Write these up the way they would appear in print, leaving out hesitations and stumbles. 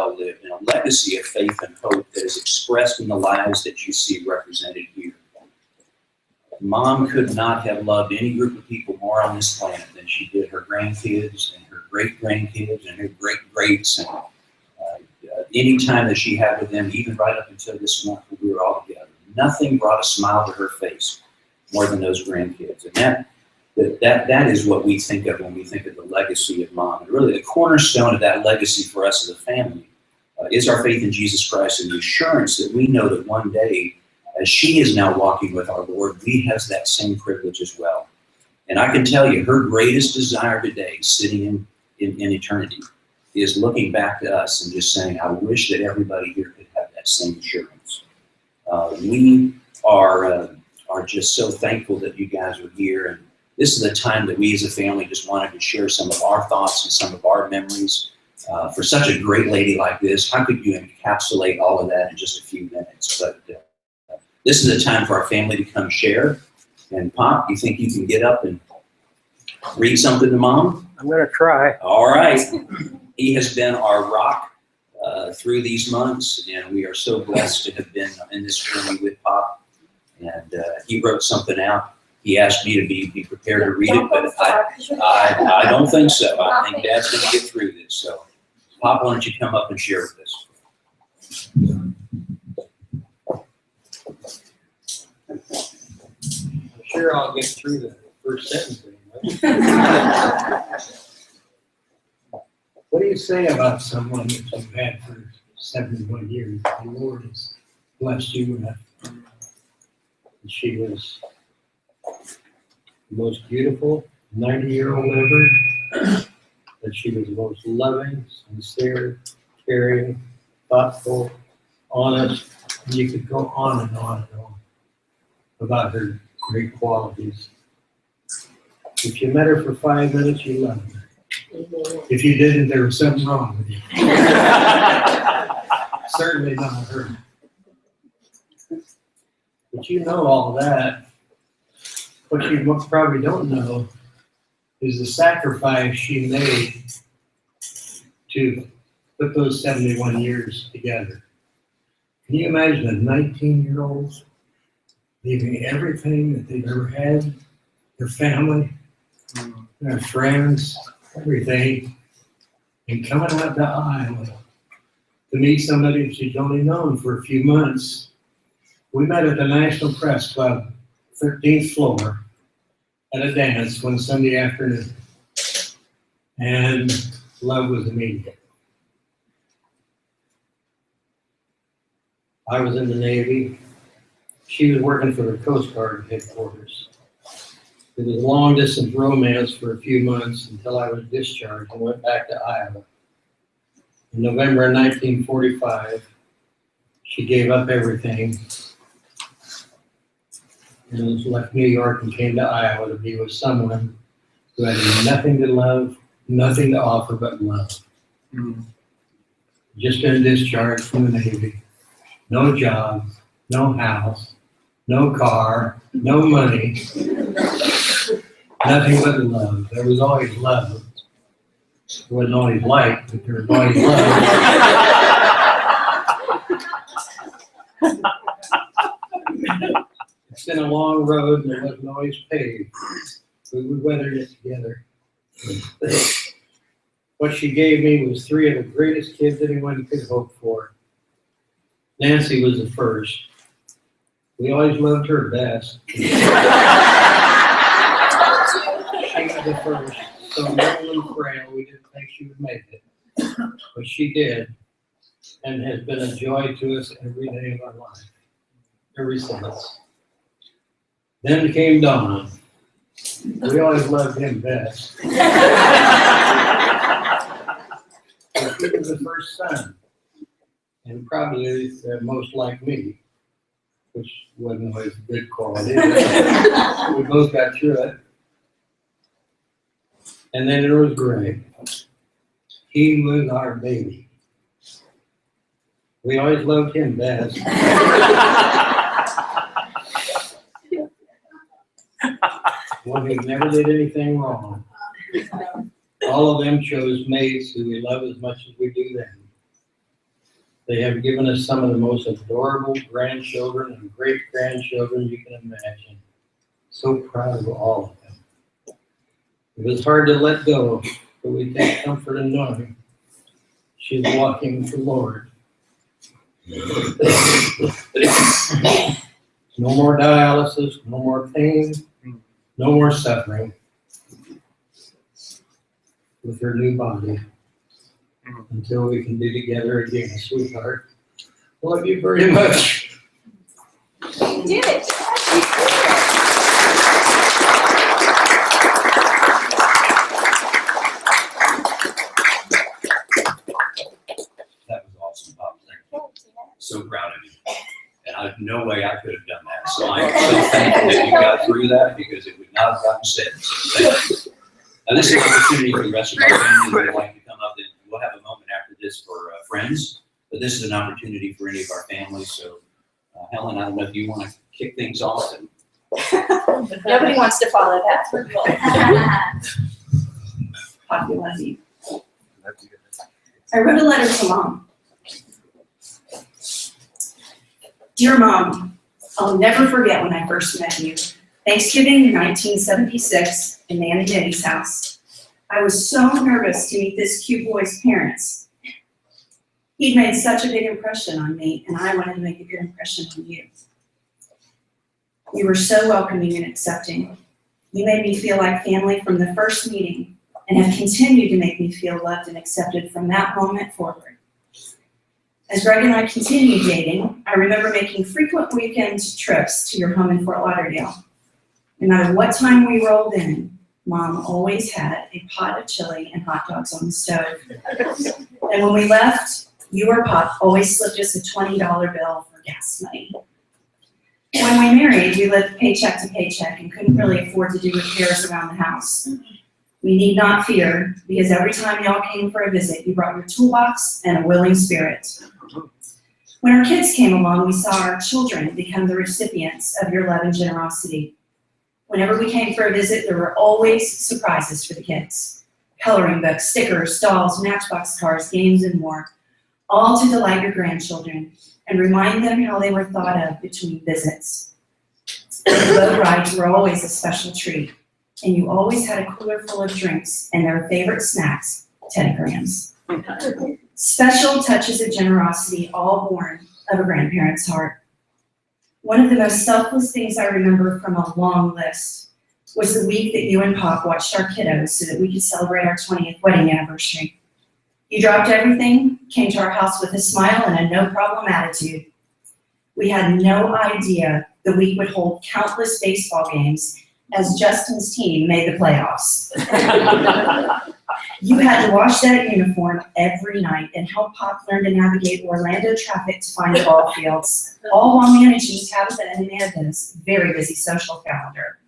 lived, and a legacy of faith and hope that is expressed in the lives that you see represented here. Mom could not have loved any group of people more on this planet than she did her grandkids and her great-grandkids and her great-greats, and any time that she had with them, even right up until this month when we were all together. Nothing brought a smile to her face more than those grandkids. And that is what we think of when we think of the legacy of Mom. And really the cornerstone of that legacy for us as a family is our faith in Jesus Christ and the assurance that we know that one day, as she is now walking with our Lord, we have that same privilege as well. And I can tell you, her greatest desire today, sitting in eternity, is looking back to us and just saying, I wish that everybody here could have that same assurance. We are just so thankful that you guys are here. And this is a time that we as a family just wanted to share some of our thoughts and some of our memories. For such a great lady like this, how could you encapsulate all of that in just a few minutes? But this is a time for our family to come share. And Pop, you think you can get up and read something to Mom? I'm going to try. All right. He has been our rock through these months, and we are so blessed to have been in this journey with Pop. And he wrote something out. He asked me to be prepared to read it, but I don't think so. I think Dad's going to get through this. So, Pop, why don't you come up and share with us? I'm sure I'll get through the first sentence anyway. What do you say about someone that you've had for 71 years? The Lord has blessed you with. She was the most beautiful 90-year-old ever. That she was the most loving, sincere, caring, thoughtful, honest. And you could go on and on and on about her great qualities. If you met her for 5 minutes, you loved her. If you didn't, there was something wrong with you. Certainly not her. But you know all that. What you probably don't know is the sacrifice she made to put those 71 years together. Can you imagine a 19-year-old leaving everything that they've ever had, their family, their friends, everything, and coming out to Iowa to meet somebody that she's only known for a few months? We met at the National Press Club, 13th floor, at a dance one Sunday afternoon, and love was immediate. I was in the Navy. She was working for the Coast Guard headquarters. It was a long-distance romance for a few months until I was discharged and went back to Iowa. In November of 1945, she gave up everything and left New York and came to Iowa to be with someone who had nothing to love, nothing to offer but love. Just been discharged from the Navy. No job, no house, no car, no money, nothing but love. There was always love. It wasn't always light, but there was always love. It's been a long road and it wasn't always paved. We weathered it together. What she gave me was 3 of the greatest kids anyone could hope for. Nancy was the first. We always loved her best. She was the first, so little and frail, we didn't think she would make it. But she did, and has been a joy to us every day of our life, ever since. Then came Don. We always loved him best. But he was the first son, and probably the most like me, which wasn't always a good quality. We both got through it. And then there was Greg. He was our baby. We always loved him best. One who never did anything wrong. All of them chose mates who we love as much as we do them. They have given us some of the most adorable grandchildren and great-grandchildren you can imagine. So proud of all of them. It was hard to let go, but we take comfort in knowing she's walking with the Lord. No more dialysis, no more pain, no more suffering with her new body until we can be together again, sweetheart. Love you very much. You did it. That was awesome, Bob. Thank you. So proud of you. And I no way I could have done that. So I'm so thankful that you got through that because it would not have gotten said. So thank you. Now this is an opportunity for the rest of our family who would like to come up, and we'll have a moment after this for friends. But this is an opportunity for any of our families. So Helen, I don't know if you want to kick things off. And Nobody wants to follow that. Popular. I wrote a letter to Mom. Dear Mom, I'll never forget when I first met you. Thanksgiving 1976 in Nan and Denny's house. I was so nervous to meet this cute boy's parents. He'd made such a big impression on me, and I wanted to make a good impression on you. You were so welcoming and accepting. You made me feel like family from the first meeting, and have continued to make me feel loved and accepted from that moment forward. As Greg and I continued dating, I remember making frequent weekend trips to your home in Fort Lauderdale. No matter what time we rolled in, Mom always had a pot of chili and hot dogs on the stove. And when we left, you or Pop always slipped us a $20 bill for gas money. When we married, we lived paycheck to paycheck and couldn't really afford to do repairs around the house. We need not fear, because every time y'all came for a visit, you brought your toolbox and a willing spirit. When our kids came along, we saw our children become the recipients of your love and generosity. Whenever we came for a visit, there were always surprises for the kids. Coloring books, stickers, dolls, matchbox cars, games, and more, all to delight your grandchildren and remind them how they were thought of between visits. The boat rides were always a special treat, and you always had a cooler full of drinks and their favorite snacks, Teddy Grahams. Special touches of generosity, all born of a grandparent's heart. One of the most selfless things I remember from a long list was the week that you and Pop watched our kiddos so that we could celebrate our 20th wedding anniversary. You dropped everything, came to our house with a smile and a no-problem attitude. We had no idea the week would hold countless baseball games as Justin's team made the playoffs. You had to wash that uniform every night and help Pop learn to navigate Orlando traffic to find the ball fields, all while managing Tabitha and Amanda's very busy social calendar.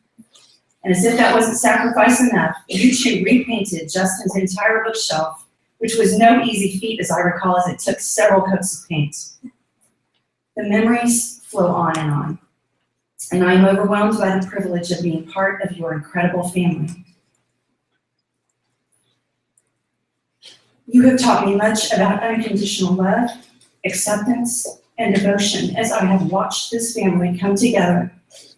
And as if that wasn't sacrifice enough, you two repainted Justin's entire bookshelf, which was no easy feat, as I recall, as it took several coats of paint. The memories flow on, and I am overwhelmed by the privilege of being part of your incredible family. You have taught me much about unconditional love, acceptance, and devotion as I have watched this family come together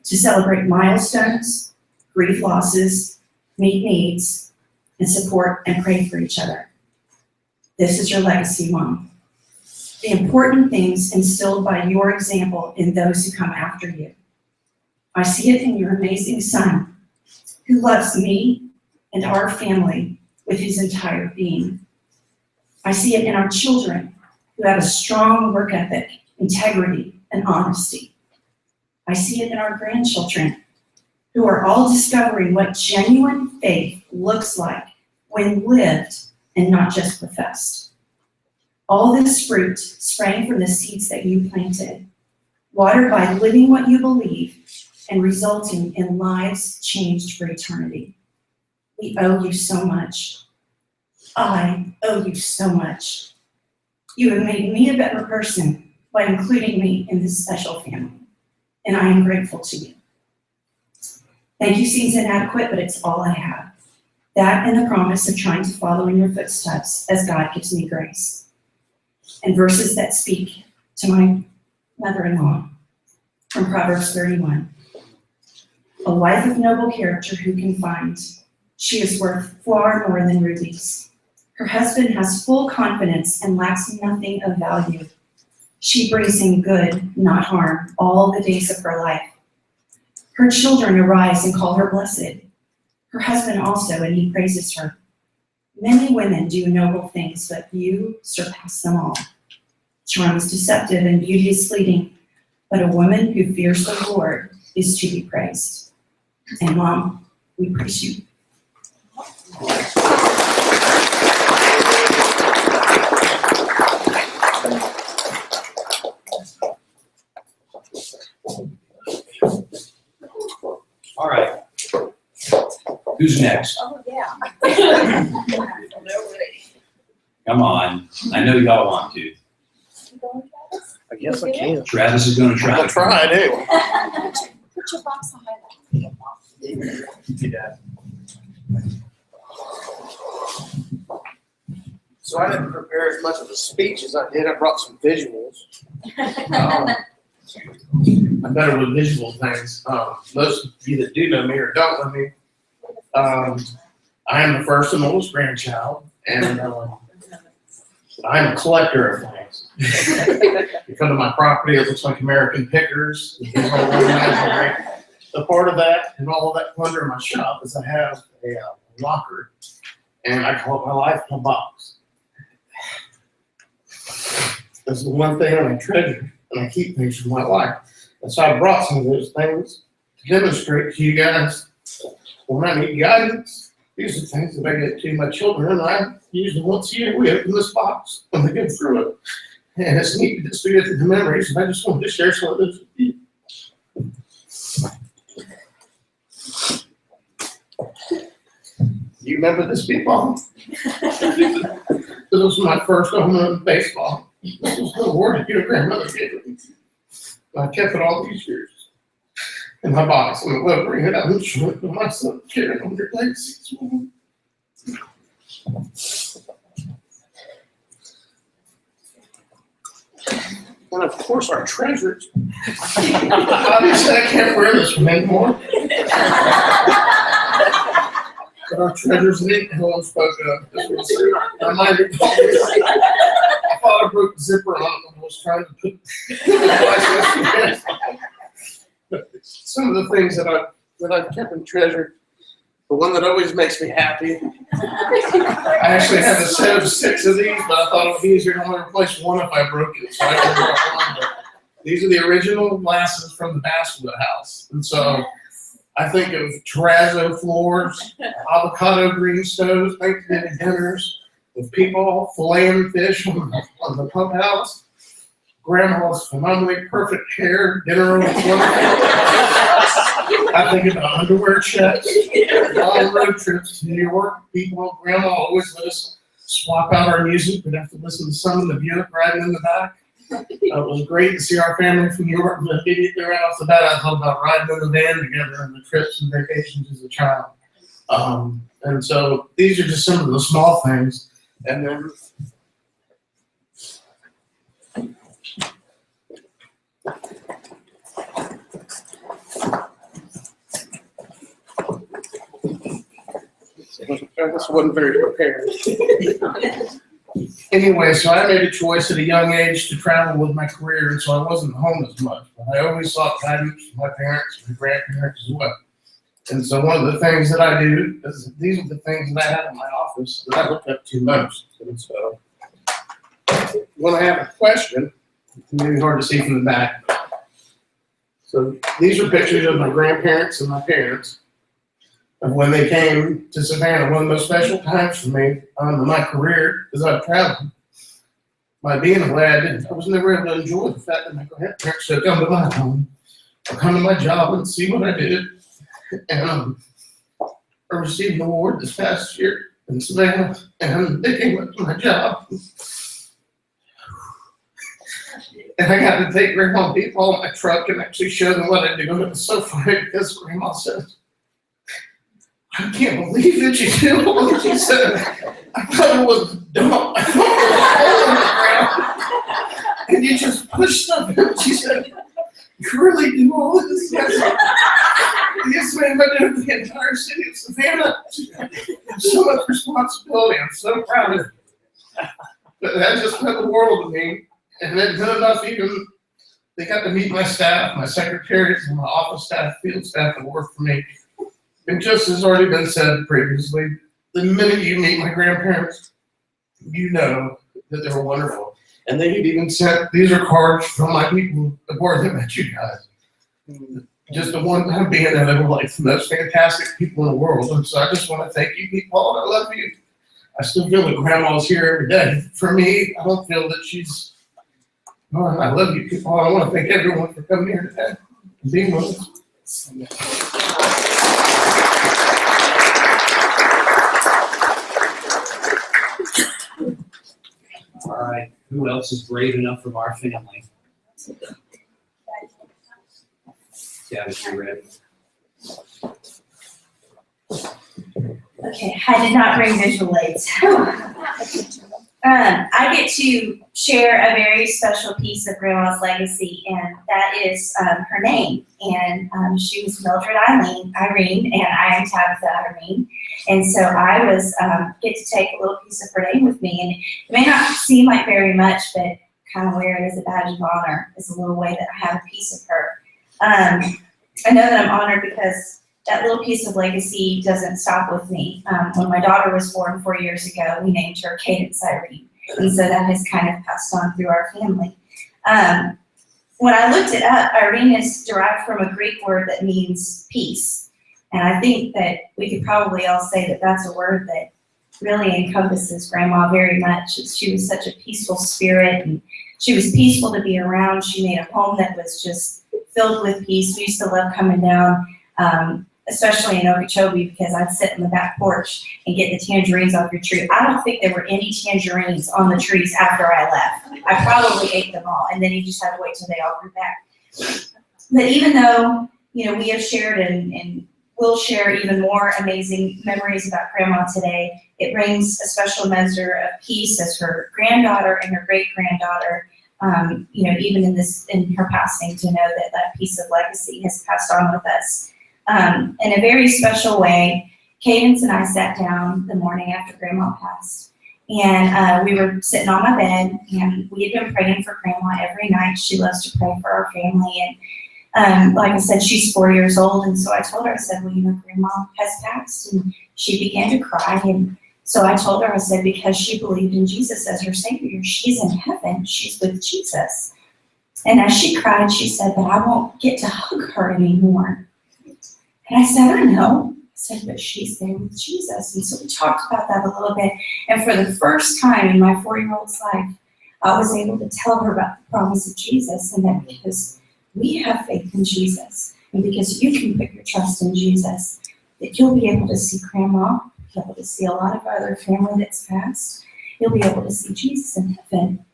to celebrate milestones, grieve losses, meet needs, and support and pray for each other. This is your legacy, Mom. The important things instilled by your example in those who come after you. I see it in your amazing son, who loves me and our family with his entire being. I see it in our children, who have a strong work ethic, integrity, and honesty. I see it in our grandchildren, who are all discovering what genuine faith looks like when lived and not just professed. All this fruit sprang from the seeds that you planted, watered by living what you believe and resulting in lives changed for eternity. We owe you so much. I owe you so much. You have made me a better person by including me in this special family, and I am grateful to you. Thank you seems inadequate, but it's all I have. That and the promise of trying to follow in your footsteps as God gives me grace. and verses that speak to my mother-in-law from Proverbs 31. A wife of noble character who can find? She is worth far more than rubies. Her husband has full confidence and lacks nothing of value. She brings him good, not harm, all the days of her life. Her children arise and call her blessed. Her husband also, and he praises her. Many women do noble things, but you surpass them all. Charm is deceptive and beauty is fleeting, but a woman who fears the Lord is to be praised. And Mom, we praise you. All right. Who's next? Oh, yeah. Come on. I know y'all want to. I guess I can. Travis is gonna try. I'll try it anyway. Put your box on my lap. Yeah. So I didn't prepare as much of a speech as I did. I brought some visuals. I'm better with visual things. Most of you that do know me or don't know me, I am the first and oldest grandchild, and I'm a collector of things. You come to my property, it looks like American Pickers. A part of that and all of that plunder in my shop is I have a locker, and I call it my life in a box. This is the one thing I treasure, and I keep things from my life. And so I brought some of those things to demonstrate to you guys when I need guidance. These are things that I get to my children, and I usually once a year we open this box and we go through it. And it's neat to just be the memories, and I just wanted to share some of those with you. You remember this people? This was my first home run baseball. This was the award that your grandmother gave me. I kept it all these years in my box, and I love bringing it out and showing it to my son, carrying on your legacy. And of course, our treasures. Obviously, I can't wear this one anymore. But our treasures need Helen spoke of. This was my mind. I thought I broke the zipper on it when I was trying to put it. But some of the things that I've kept and treasured, the one that always makes me happy. I actually have a set of 6 of these, but I thought it would be easier to only replace one if I broke it. So I can brought one. But these are the original glasses from the Basswood house. And so I think of terrazzo floors, avocado green stoves, Thanksgiving dinners with people filleting fish on the pump house, grandma's phenomenally perfect hair, dinner on the floor. I think about underwear checks, long road trips to New York. People, grandma always let us swap out our music. We'd have to listen to some of the Buick riding in the back. It was great to see our family from New York, but immediately right off the bat, I thought about riding in the van together and the trips and vacations as a child. And so these are just some of the small things. And then I just wasn't very prepared. Anyway, so I made a choice at a young age to travel with my career, and so I wasn't home as much. But I always sought guidance from my parents and grandparents as well. And so one of the things that I do is these are the things that I have in my office that I look up to most. And so when I have a question, it's maybe hard to see from the back. So these are pictures of my grandparents and my parents of when they came to Savannah. One of the most special times for me in my career is I've traveled. By being a lad, I was never able to enjoy the fact that my grandparents would come to my home or come to my job and see what I did. And I received an award this past year in Savannah, and they came up to my job. And I got to take Grandma people in my truck and actually show them what I do. And it was so funny because Grandma said, "I can't believe that you did what you said." I thought it was dumb. I thought it was And you just push stuff in. She said, "You really do all this?" Yes, ma'am, I do the entire city of Savannah. I have so much responsibility. I'm so proud of it. But that just meant the world to me. And it did enough even, they got to meet my staff, my secretaries, and my office staff, field staff that work for me. And just as already been said previously, the minute you meet my grandparents, you know that they were wonderful. And they had even sent, these are cards from my people, the board that met you guys. Just the one time being there, they were like the most fantastic people in the world. And so I just want to thank you people, and I love you. I still feel that grandma's here every day. For me, I don't feel that she's, oh, I love you people. I want to thank everyone for coming here today and being with us. All right, who else is brave enough from our family? Yeah, if you're ready. Okay, I did not bring visual aids. I get to share a very special piece of Grandma's legacy, and that is her name. And she was Mildred Irene, and I am Tabitha Irene. And so I was get to take a little piece of her name with me, and it may not seem like very much, but kind of wear it as a badge of honor. It's a little way that I have a piece of her. I know that I'm honored because that little piece of legacy doesn't stop with me. When my daughter was born 4 years ago, we named her Cadence Irene. And so that has kind of passed on through our family. When I looked it up, Irene is derived from a Greek word that means peace. And I think that we could probably all say that that's a word that really encompasses Grandma very much. She was such a peaceful spirit, and she was peaceful to be around. She made a home that was just filled with peace. We used to love coming down, especially in Okeechobee, because I'd sit in the back porch and get the tangerines off your tree. I don't think there were any tangerines on the trees after I left. I probably ate them all, and then you just had to wait till they all grew back. But even though, you know, we have shared and will share even more amazing memories about Grandma today, it brings a special measure of peace as her granddaughter and her great-granddaughter, you know, even in her passing, to know that that piece of legacy has passed on with us. In a very special way, Cadence and I sat down the morning after Grandma passed, and we were sitting on my bed, and we had been praying for Grandma every night. She loves to pray for our family, and like I said, she's 4 years old, and so I told her, I said, well, you know, Grandma has passed, and she began to cry, and so I told her, I said, because she believed in Jesus as her Savior, she's in heaven, she's with Jesus. And as she cried, she said, but I won't get to hug her anymore. And I said, I know. I said, but she's there with Jesus. And so we talked about that a little bit. And for the first time in my 4-year-old's life, I was able to tell her about the promise of Jesus, and that because we have faith in Jesus, and because you can put your trust in Jesus, that you'll be able to see Grandma, be able to see a lot of other family that's passed. You'll be able to see Jesus in heaven.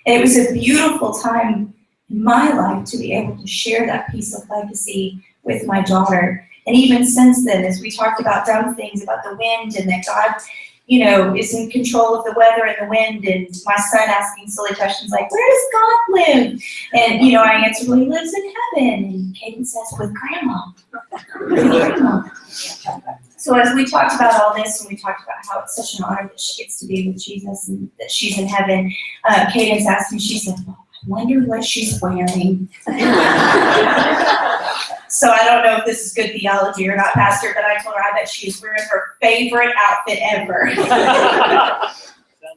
And it was a beautiful time in my life to be able to share that piece of legacy with my daughter. And even since then, as we talked about dumb things, about the wind, and that God, you know, is in control of the weather and the wind, and my son asking silly questions like, where does God live? And, you know, I answered, well, he lives in heaven. And Cadence says, with Grandma. With Grandma. So as we talked about all this, and we talked about how it's such an honor that she gets to be with Jesus and that she's in heaven, Cadence asked me, she said, well, I wonder what she's wearing. So I don't know if this is good theology or not, Pastor, but I told her I bet she's wearing her favorite outfit ever.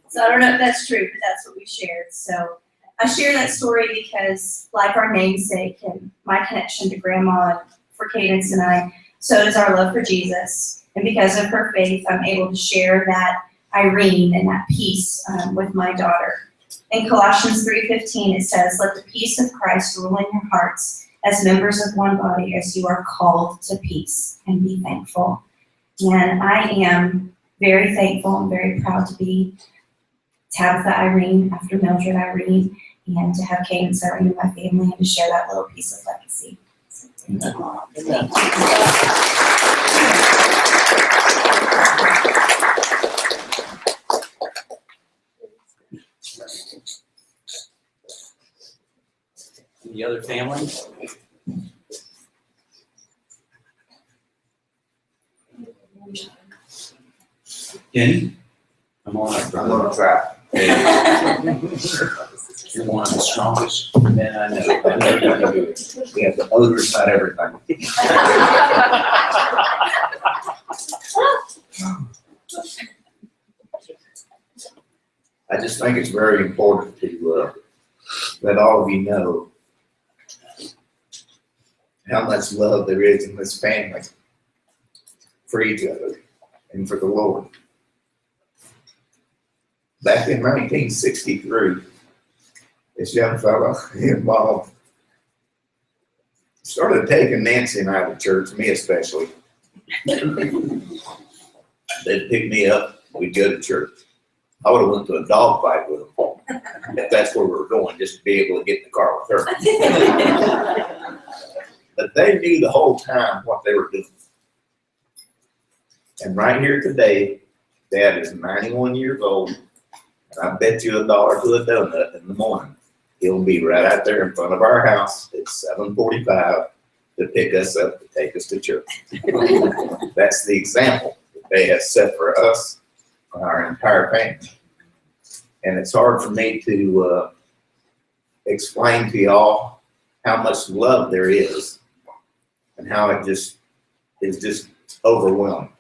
So I don't know if that's true, but that's what we shared. So I share that story because, like our namesake and my connection to Grandma, for Cadence and I, so does our love for Jesus. And because of her faith, I'm able to share that Irene and that peace with my daughter. In Colossians 3:15, it says, let the peace of Christ rule in your hearts as members of one body, as you are called to peace, and be thankful. And I am very thankful and very proud to be Tabitha Irene after Mildred Irene, and to have Cadence Irene in my family, and to share that little piece of legacy. Amen. Amen. Any other family? Kenny? Come on up, I'm brother. gonna try. You're one of the strongest men I know. Yeah, the odor's not everything. I just think it's very important to let all of you know how much love there is in this family for each other and for the Lord. Back in 1963, this young fella and mom started taking Nancy and I to church, me especially. They'd pick me up, we'd go to church. I would have went to a dog fight with them, if that's where we were going, just to be able to get in the car with her. But they knew the whole time what they were doing. And right here today, Dad is 91 years old, and I bet you $1 to a donut in the morning, he'll be right out there in front of our house at 7:45 to pick us up, to take us to church. That's the example that they have set for us, for our entire family. And it's hard for me to explain to y'all how much love there is and how it just is just overwhelming.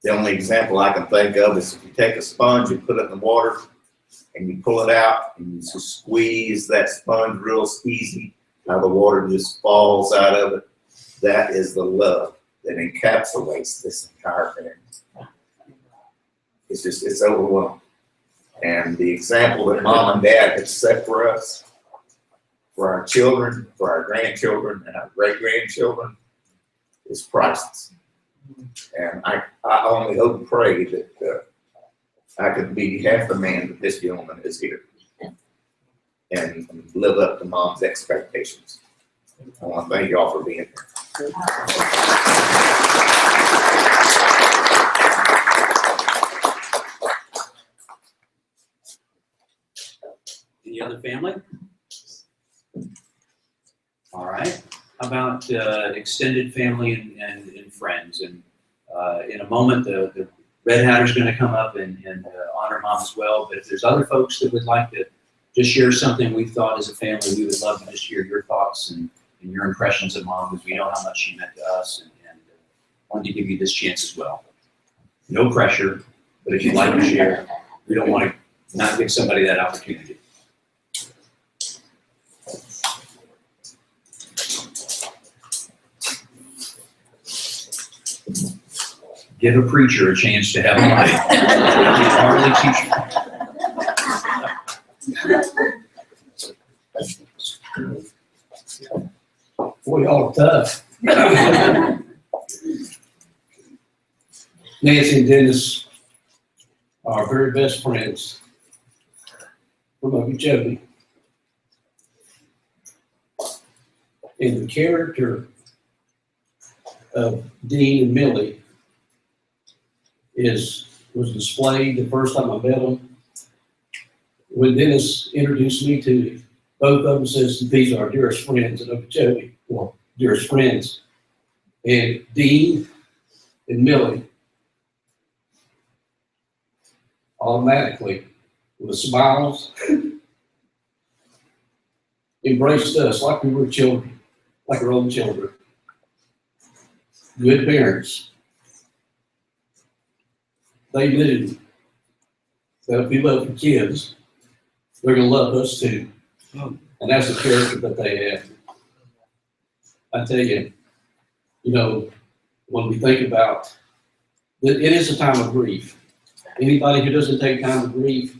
The only example I can think of is if you take a sponge and put it in the water and you pull it out and you just squeeze that sponge real easy, how the water just falls out of it. That is the love that encapsulates this entire family. It's overwhelming. And the example that Mom and Dad have set for us, for our children, for our grandchildren, and our great-grandchildren, is priceless. And I only hope and pray that I could be half the man that this gentleman is here and live up to Mom's expectations. I want to thank y'all for being here. Any other family? All right. How about extended family and friends? And in a moment, the Red Hatter's going to come up and honor Mom as well. But if there's other folks that would like to just share something we thought as a family, we would love to just hear your thoughts and your impressions of Mom, because we know how much she meant to us, and wanted to give you this chance as well. No pressure, but if you'd like to share, we don't want to not give somebody that opportunity. Give a preacher a chance to have a life. Boy, y'all are tough. Nancy and Dennis are our very best friends from Okeechobee. And the character of Dean and Millie was displayed the first time I met them. When Dennis introduced me to both of them, says these are our dearest friends in Okeechobee, well, dearest friends. And Dean and Millie automatically, with smiles, embraced us like we were children, like our own children. Good parents. They knew that if we love the kids, they're going to love us too. And that's the character that they have. I tell you, when we think about it, it is a time of grief. Anybody who doesn't take time to grieve,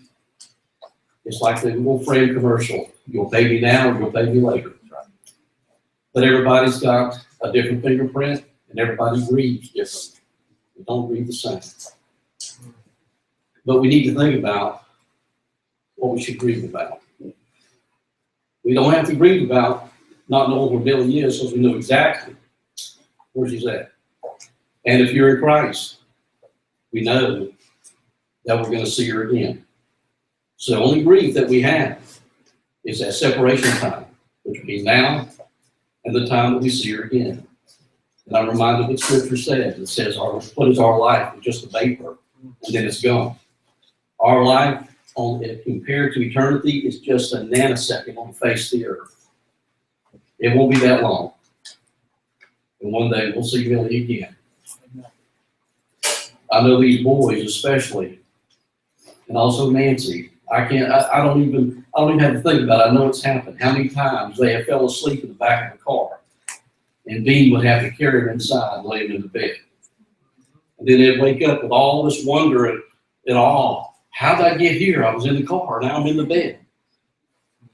it's like the little frame commercial. You'll pay me now or you'll pay me later. But everybody's got a different fingerprint and everybody grieves different. We don't grieve the same. But we need to think about what we should grieve about. We don't have to grieve about not knowing where Millie is, because we know exactly where she's at. And if you're in Christ, we know that we're going to see her again. So the only grief that we have It's that separation time between now and the time that we see her again. And I'm reminded what Scripture says. It says, what is our life? It's just a vapor, and then it's gone. Our life, compared to eternity, is just a nanosecond on the face of the earth. It won't be that long. And one day we'll see Millie again. I know these boys especially, and also Nancy. I don't even have to think about it. I know it's happened. How many times they have fell asleep in the back of the car, and Dean would have to carry them inside and lay them in the bed. And then they'd wake up with all this wonder and awe. How did I get here? I was in the car. Now I'm in the bed.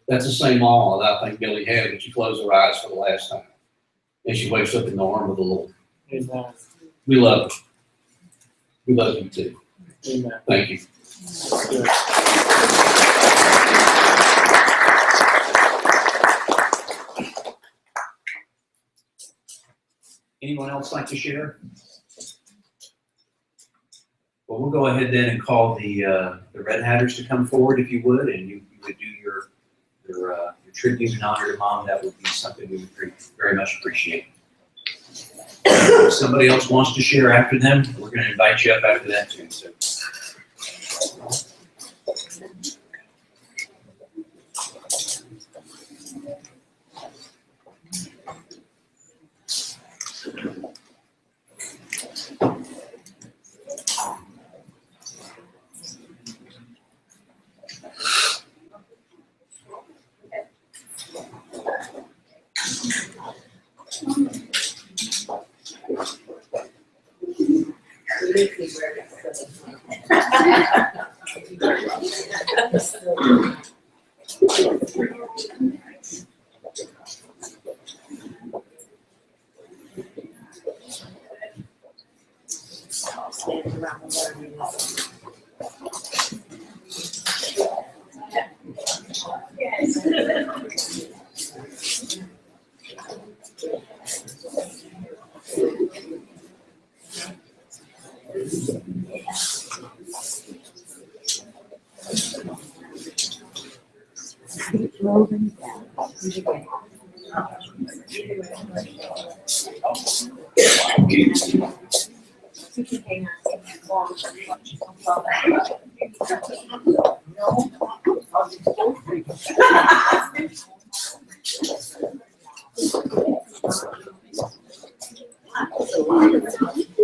That's the same awe that I think Millie had when she closed her eyes for the last time. And she wakes up in the arm of the Lord. Amen. We love her. We love you too. Amen. Thank you. Good. Anyone else like to share? Well, we'll go ahead then and call the Red Hatters to come forward, if you would, and you would do your tribute and honor to Mom. That would be something we would very much appreciate. If somebody else wants to share after them, we're going to invite you up after that too. So.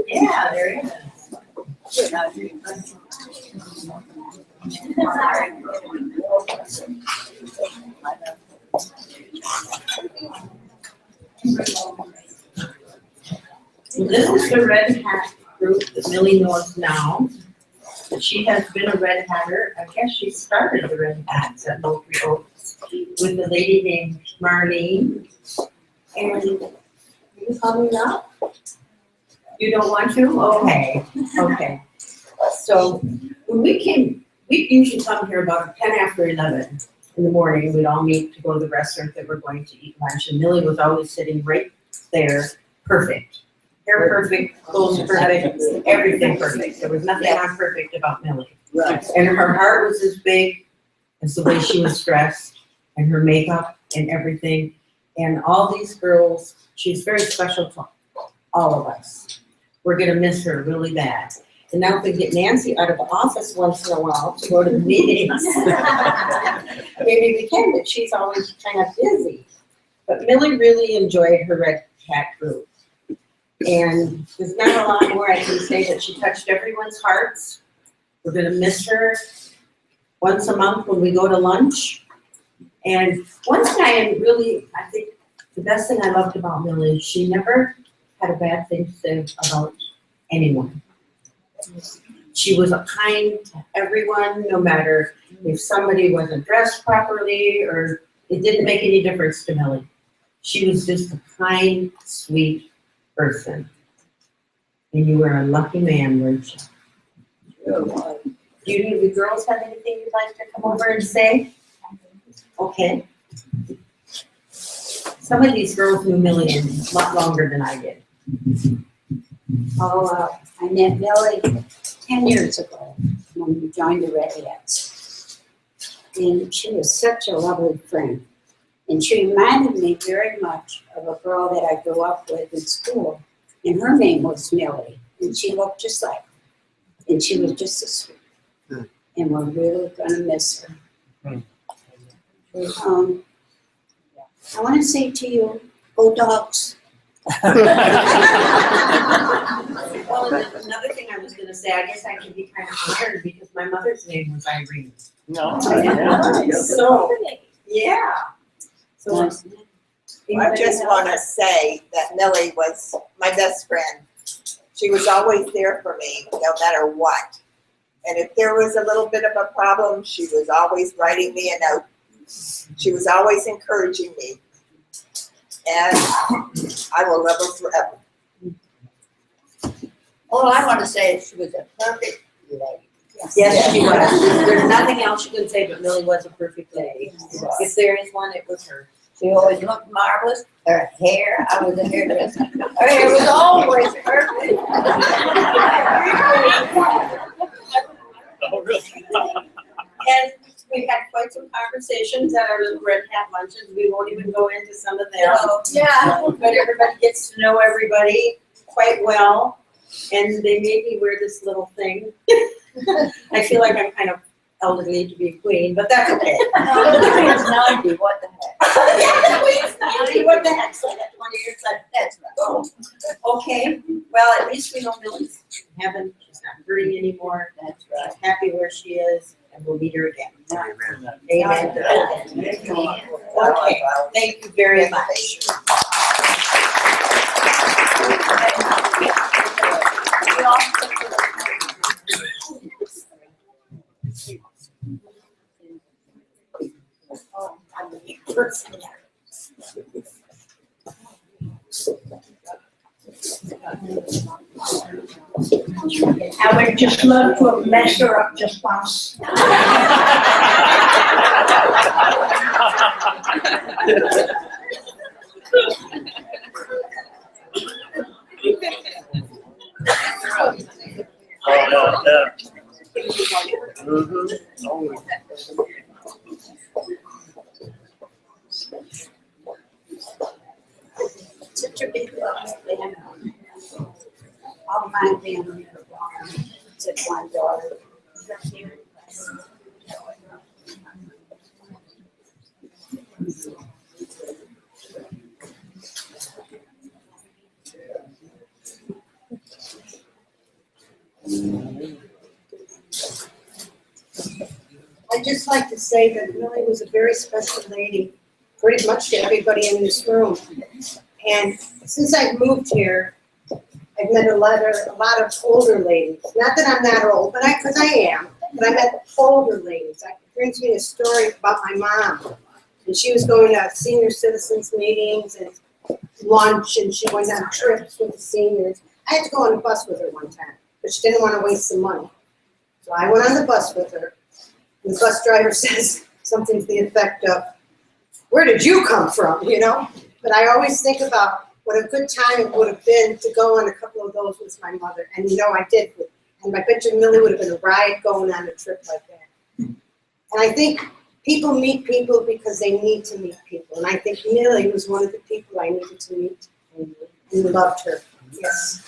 Yeah, there is. This is the Red Hat group that Millie knows now. She has been a Red Hatter. I guess she started the Red Hats at Moultrie Oaks with a lady named Marlene. And you coming up? You don't want to? Okay, okay. So when we usually come here about 10 after 11 in the morning. We'd all meet to go to the restaurant that we're going to eat lunch. And Millie was always sitting right there, perfect. Hair perfect, clothes perfect, everything perfect. There was nothing imperfect about Millie. Right. And her heart was as big as the way she was dressed and her makeup and everything. And all these girls, she's very special to all of us. We're gonna miss her really bad. And now if we get Nancy out of the office once in a while to go to the meetings, maybe we can, but she's always kind of busy. But Millie really enjoyed her Red Hat group. And there's not a lot more I can say, that she touched everyone's hearts. We're gonna miss her once a month when we go to lunch. And one thing I think the best thing I loved about Millie, she never had a bad thing to say about anyone. She was kind to everyone, no matter if somebody wasn't dressed properly, or it didn't make any difference to Millie. She was just a kind, sweet person. And you were a lucky man, weren't you? Do you of the girls have anything you'd like to come over and say? Okay. Some of these girls knew Millie a lot longer than I did. Oh, I met Millie 10 years ago when we joined the Red Hats. And she was such a lovely friend. And she reminded me very much of a girl that I grew up with in school. And her name was Millie. And she looked just like her. And she was just as sweet. And we're really gonna miss her. I wanna say to you, go dogs. Well, another thing I was gonna say, I guess I can be kind of honored because my mother's name was Irene. No. So, yeah. So, Nice. I just want to say that Millie was my best friend. She was always there for me, no matter what. And if there was a little bit of a problem, she was always writing me a note. She was always encouraging me. And I will love her forever. all I want to say is she was a perfect lady. Yes, She was. There's nothing else you can say, but Millie was a perfect lady. If there is one, it was her. She always looked marvelous. Her hair, I was a hairdresser. Her hair was always perfect. Oh, really? And we had quite some conversations at our little red hat luncheons. We won't even go into some of them. Yeah. But everybody gets to know everybody quite well. And they made me wear this little thing. I feel like I'm kind of elderly to be a queen, but that's okay. The Queen's 90, what the heck? Yeah, the Queen's 90, what the heck, so that 20 years, that's right. Oh, okay, well, at least we know Millie's in heaven, she's not hurting anymore, that's right. She's happy where she is, and we'll meet her again. Amen. Amen. Okay, thank you very much. I would just love to have messed her up just once. Such a big love, family. All my family are gone, except one daughter. I'd just like to say that Millie was a very special lady, pretty much to everybody in this room. And since I've moved here, I've met a lot of older ladies. Not that I'm that old, but because I am. But I met older ladies. It brings me a story about my mom. And she was going to senior citizens meetings and lunch, and she went on trips with the seniors. I had to go on a bus with her one time, but she didn't want to waste some money. So I went on the bus with her. And the bus driver says something to the effect of, "Where did you come from?" You know? But I always think about what a good time it would have been to go on a couple of those with my mother. And you know, I did. And I bet you Millie would have been a ride going on a trip like that. And I think people meet people because they need to meet people. And I think Millie was one of the people I needed to meet and loved her. Yes.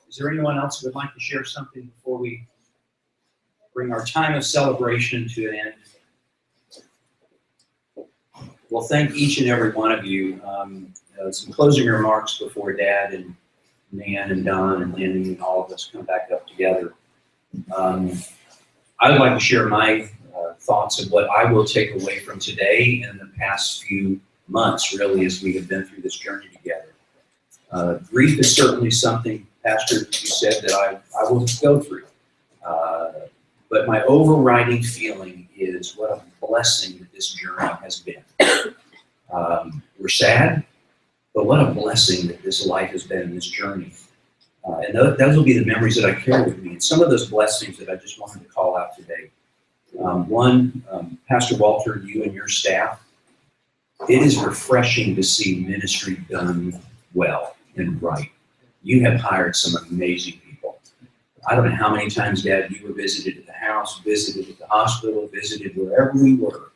Is there anyone else who would like to share something before we bring our time of celebration to an end? Well, thank each and every one of you. Some closing remarks before Dad and Nan and Don and Lenny and all of us come back up together. I would like to share my thoughts of what I will take away from today and the past few months, really, as we have been through this journey together. Grief is certainly something, Pastor, you said that I will go through. But my overriding feeling is what a blessing that this journey has been. We're sad, but what a blessing that this life has been in this journey. And those will be the memories that I carry with me. And some of those blessings that I just wanted to call out today. One, Pastor Walter, you and your staff, it is refreshing to see ministry done well and right. You have hired some amazing people. I don't know how many times, Dad, you were visited at the house, visited at the hospital, visited wherever we were.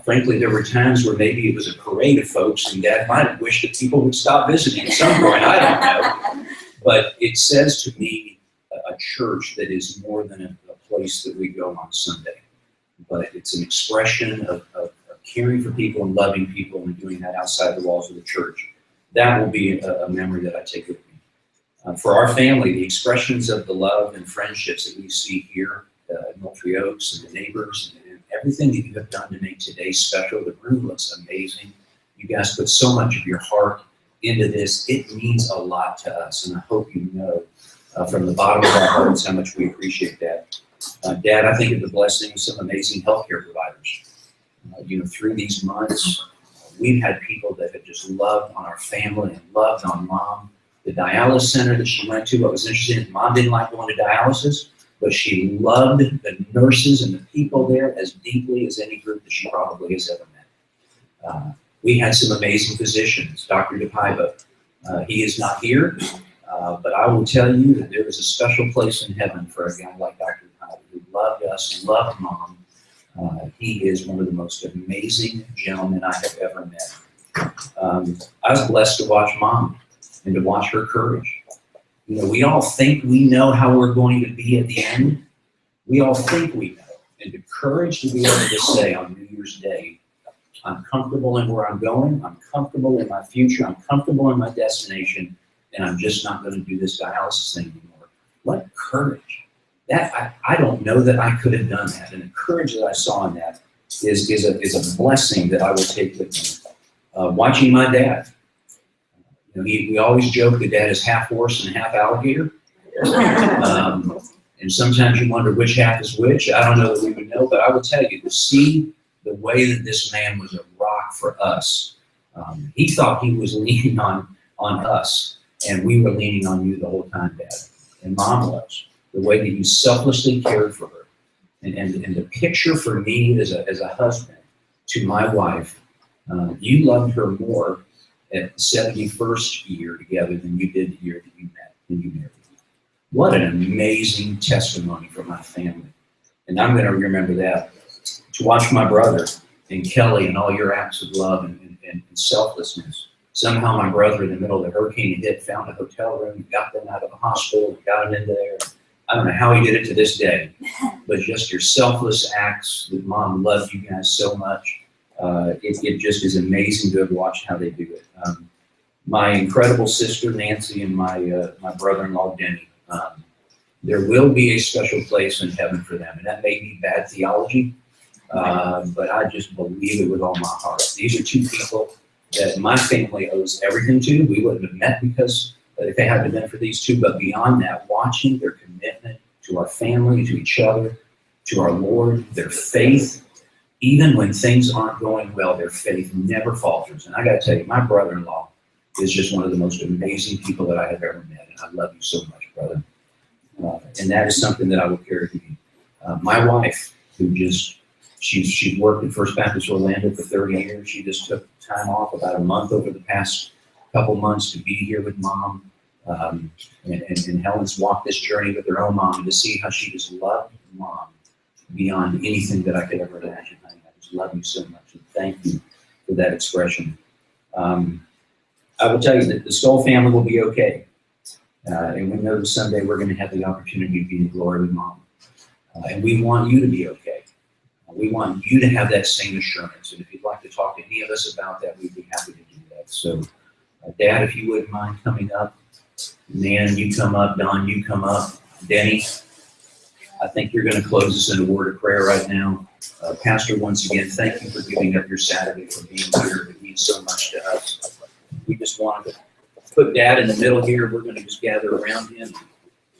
Frankly, there were times where maybe it was a parade of folks, and Dad might have wished that people would stop visiting at some point. I don't know. But it says to me a church that is more than a place that we go on Sunday. But it's an expression of caring for people and loving people and doing that outside the walls of the church. That will be a memory that I take with me. For our family, the expressions of the love and friendships that we see here at Moultrie Oaks and the neighbors and everything that you have done to make today special. The room looks amazing. You guys put so much of your heart into this. It means a lot to us, and I hope you know from the bottom of our hearts how much we appreciate that. Dad, I think of the blessing of some amazing healthcare providers. Through these months, we've had people that have just loved on our family and loved on Mom. The dialysis center that she went to, what was interesting, Mom didn't like going to dialysis, but she loved the nurses and the people there as deeply as any group that she probably has ever met. We had some amazing physicians. Dr. DePaiva, he is not here, but I will tell you that there is a special place in heaven for a guy like Dr. DePaiva who loved us and loved Mom. He is one of the most amazing gentlemen I have ever met. I was blessed to watch Mom and to watch her courage. We all think we know how we're going to be at the end. We all think we know. And the courage to be able to say on New Year's Day, I'm comfortable in where I'm going, I'm comfortable in my future, I'm comfortable in my destination, and I'm just not going to do this dialysis thing anymore. What courage. That I don't know that I could have done that. And the courage that I saw in that is a blessing that I will take with me. Watching my dad. We always joke that Dad is half horse and half alligator. And sometimes you wonder which half is which. I don't know that we would know, but I will tell you, to see the way that this man was a rock for us. He thought he was leaning on us, and we were leaning on you the whole time, Dad. And Mom was. The way that you selflessly cared for her. And the picture for me as a husband to my wife, you loved her more at the 71st year together than you did the year that you met and you married. What an amazing testimony for my family. And I'm going to remember that. To watch my brother and Kelly and all your acts of love and selflessness. Somehow my brother, in the middle of the hurricane hit, found a hotel room, got them out of the hospital, got them into there. I don't know how he did it to this day, but just your selfless acts that Mom loved you guys so much. It just is amazing to have watched how they do it. My incredible sister, Nancy, and my brother-in-law, Denny, there will be a special place in heaven for them. And that may be bad theology, but I just believe it with all my heart. These are two people that my family owes everything to. We wouldn't have met because if it hadn't been for these two, but beyond that, watching their commitment to our family, to each other, to our Lord, their faith, even when things aren't going well, their faith never falters. And I got to tell you, my brother-in-law is just one of the most amazing people that I have ever met. And I love you so much, brother. And that is something that I will carry with me. My wife, who she's worked at First Baptist Orlando for 30 years. She just took time off, about a month over the past couple months, to be here with Mom. And Helen's walked this journey with her own mom, and to see how she just loved Mom beyond anything that I could ever imagine. I just love you so much, and thank you for that expression. I will tell you that the Stowell family will be okay. And we know that someday we're going to have the opportunity to be in glory with Mom. And we want you to be okay. We want you to have that same assurance. And if you'd like to talk to any of us about that, we'd be happy to do that. So, Dad, if you wouldn't mind coming up. Nan, you come up. Don, you come up. Denny, I think you're going to close us in a word of prayer right now. Pastor, once again, thank you for giving up your Saturday, for being here. It means so much to us. We just wanted to put Dad in the middle here. We're going to just gather around him.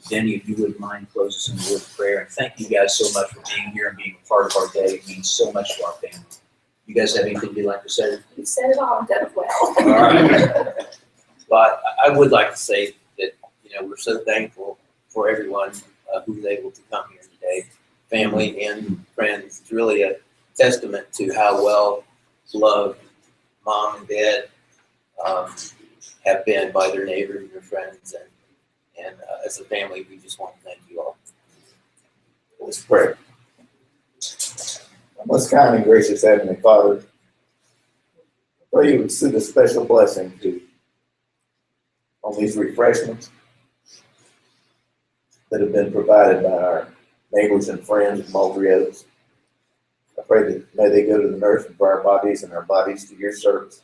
Denny, if you wouldn't mind, close us in a word of prayer. And thank you guys so much for being here and being a part of our day. It means so much to our family. You guys have anything you'd like to say? You said it all, done it well. All right. But I would like to say that, we're so thankful for everyone who was able to come here today, family and friends. It's really a testament to how well loved Mom and Dad have been by their neighbors and their friends, and as a family, we just want to thank you all. Let's pray. Most kind and gracious Heavenly Father, I pray you would send a special blessing on these refreshments that have been provided by our neighbors and friends of Mulberry Oaks. I pray that may they go to the nourishment for our bodies and our bodies to your service.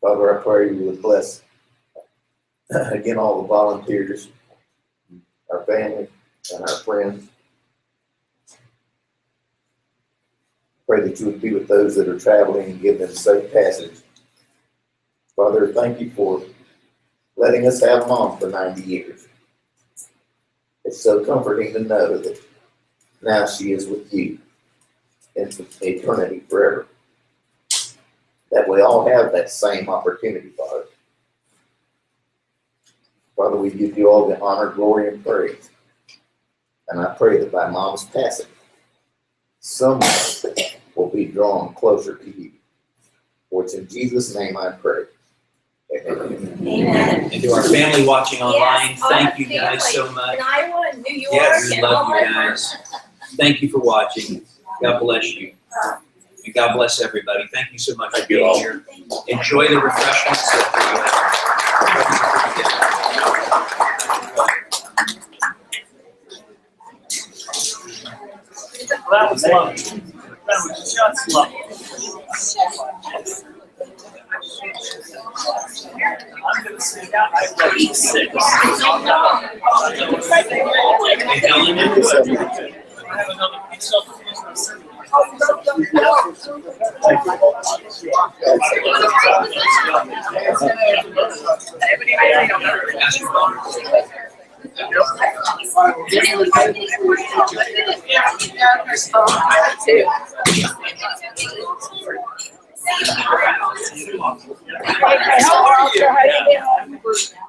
Father, I pray you would bless again all the volunteers, our family, and our friends. Pray that you would be with those that are traveling and give them safe passage. Father, thank you for letting us have Mom for 90 years. It's so comforting to know that now she is with you in eternity forever. That we all have that same opportunity, Father. Father, we give you all the honor, glory, and praise. And I pray that by Mom's passing, someone will be drawn closer to you. For it's in Jesus' name I pray. Amen. Amen. And to our family watching online, Yes, thank you family guys so much. In Iowa and New York Yes, we and all love you my guys. Thank you for watching. God bless you. And God bless everybody. Thank you so much for being here. Enjoy the refreshments. That was lovely. That was just lovely. I'm gonna say that I love you six. Hey, Ellen, I have another piece of How are you?